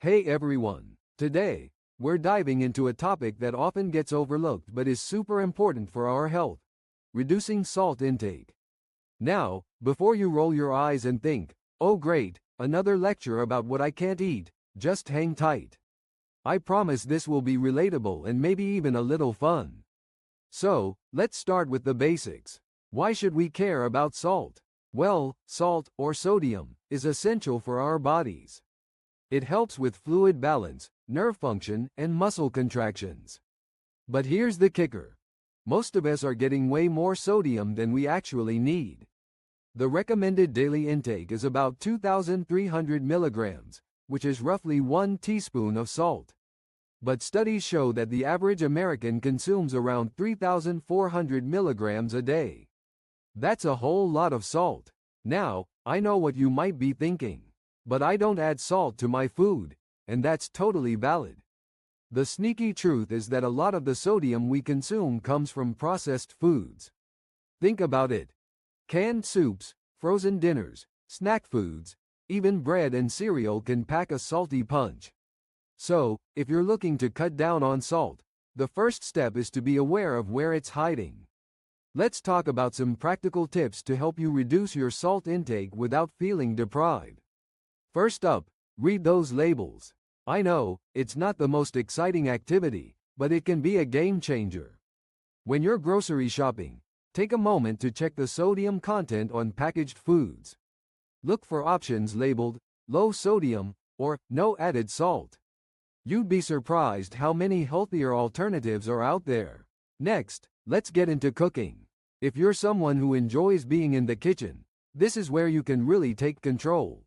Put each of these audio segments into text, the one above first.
Hey everyone! Today, we're diving into a topic that often gets overlooked but is super important for our health: reducing salt intake. Now, before you roll your eyes and think, oh great, another lecture about what I can't eat, just hang tight. I promise this will be relatable and maybe even a little fun. So, let's start with the basics. Why should we care about salt? Well, salt, or sodium, is essential for our bodies. It helps with fluid balance, nerve function, and muscle contractions. But here's the kicker. Most of us are getting way more sodium than we actually need. The recommended daily intake is about 2,300 milligrams, which is roughly 1 teaspoon of salt. But studies show that the average American consumes around 3,400 milligrams a day. That's a whole lot of salt. Now, I know what you might be thinking. But I don't add salt to my food, and that's totally valid. The sneaky truth is that a lot of the sodium we consume comes from processed foods. Think about it. Canned soups, frozen dinners, snack foods, even bread and cereal can pack a salty punch. So, if you're looking to cut down on salt, the first step is to be aware of where it's hiding. Let's talk about some practical tips to help you reduce your salt intake without feeling deprived. First up, read those labels. I know, it's not the most exciting activity, but it can be a game changer. When you're grocery shopping, take a moment to check the sodium content on packaged foods. Look for options labeled low sodium or no added salt. You'd be surprised how many healthier alternatives are out there. Next, let's get into cooking. If you're someone who enjoys being in the kitchen, this is where you can really take control.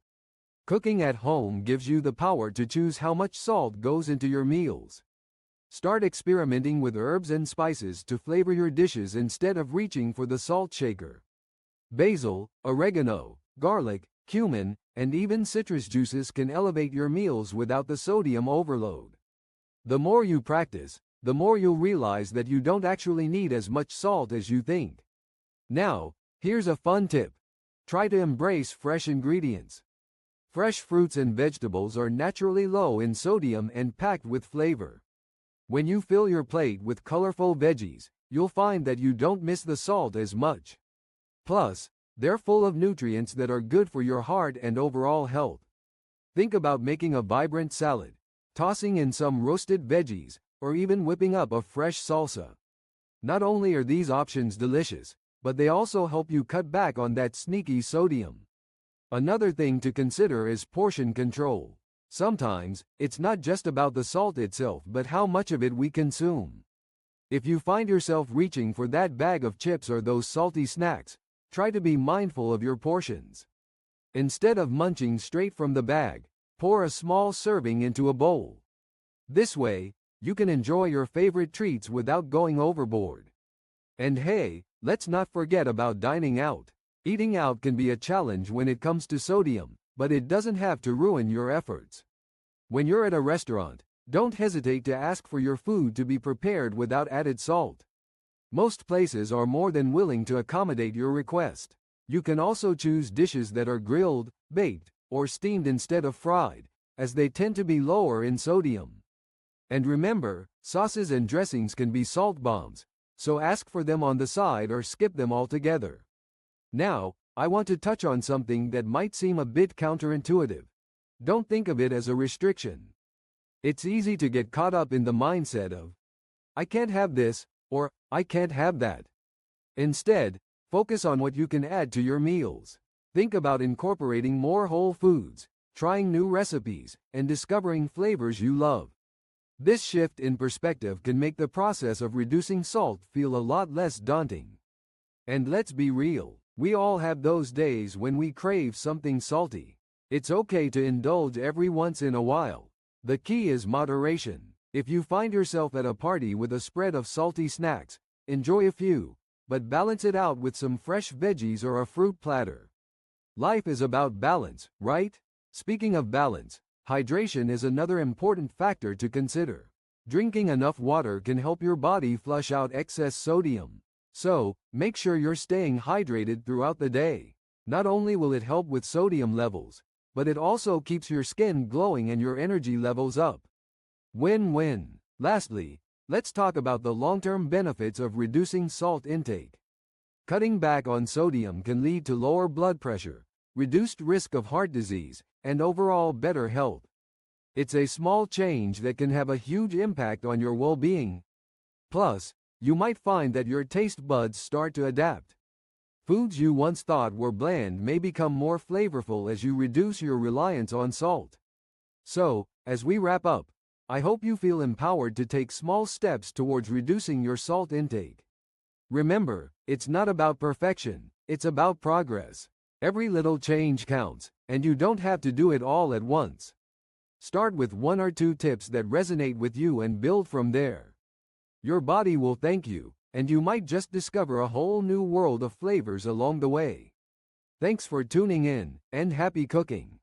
Cooking at home gives you the power to choose how much salt goes into your meals. Start experimenting with herbs and spices to flavor your dishes instead of reaching for the salt shaker. Basil, oregano, garlic, cumin, and even citrus juices can elevate your meals without the sodium overload. The more you practice, the more you'll realize that you don't actually need as much salt as you think. Now, here's a fun tip. Try to embrace fresh ingredients. Fresh fruits and vegetables are naturally low in sodium and packed with flavor. When you fill your plate with colorful veggies, you'll find that you don't miss the salt as much. Plus, they're full of nutrients that are good for your heart and overall health. Think about making a vibrant salad, tossing in some roasted veggies, or even whipping up a fresh salsa. Not only are these options delicious, but they also help you cut back on that sneaky sodium. Another thing to consider is portion control. Sometimes, it's not just about the salt itself but how much of it we consume. If you find yourself reaching for that bag of chips or those salty snacks, try to be mindful of your portions. Instead of munching straight from the bag, pour a small serving into a bowl. This way, you can enjoy your favorite treats without going overboard. And hey, let's not forget about dining out. Eating out can be a challenge when it comes to sodium, but it doesn't have to ruin your efforts. When you're at a restaurant, don't hesitate to ask for your food to be prepared without added salt. Most places are more than willing to accommodate your request. You can also choose dishes that are grilled, baked, or steamed instead of fried, as they tend to be lower in sodium. And remember, sauces and dressings can be salt bombs, so ask for them on the side or skip them altogether. Now, I want to touch on something that might seem a bit counterintuitive. Don't think of it as a restriction. It's easy to get caught up in the mindset of, I can't have this, or I can't have that. Instead, focus on what you can add to your meals. Think about incorporating more whole foods, trying new recipes, and discovering flavors you love. This shift in perspective can make the process of reducing salt feel a lot less daunting. And let's be real. We all have those days when we crave something salty. It's okay to indulge every once in a while. The key is moderation. If you find yourself at a party with a spread of salty snacks, enjoy a few, but balance it out with some fresh veggies or a fruit platter. Life is about balance, right? Speaking of balance, hydration is another important factor to consider. Drinking enough water can help your body flush out excess sodium. So, make sure you're staying hydrated throughout the day. Not only will it help with sodium levels, but it also keeps your skin glowing and your energy levels up. Win-win. Lastly, let's talk about the long-term benefits of reducing salt intake. Cutting back on sodium can lead to lower blood pressure, reduced risk of heart disease, and overall better health. It's a small change that can have a huge impact on your well-being. Plus, you might find that your taste buds start to adapt. Foods you once thought were bland may become more flavorful as you reduce your reliance on salt. So, as we wrap up, I hope you feel empowered to take small steps towards reducing your salt intake. Remember, it's not about perfection, it's about progress. Every little change counts, and you don't have to do it all at once. Start with 1 or 2 tips that resonate with you and build from there. Your body will thank you, and you might just discover a whole new world of flavors along the way. Thanks for tuning in, and happy cooking!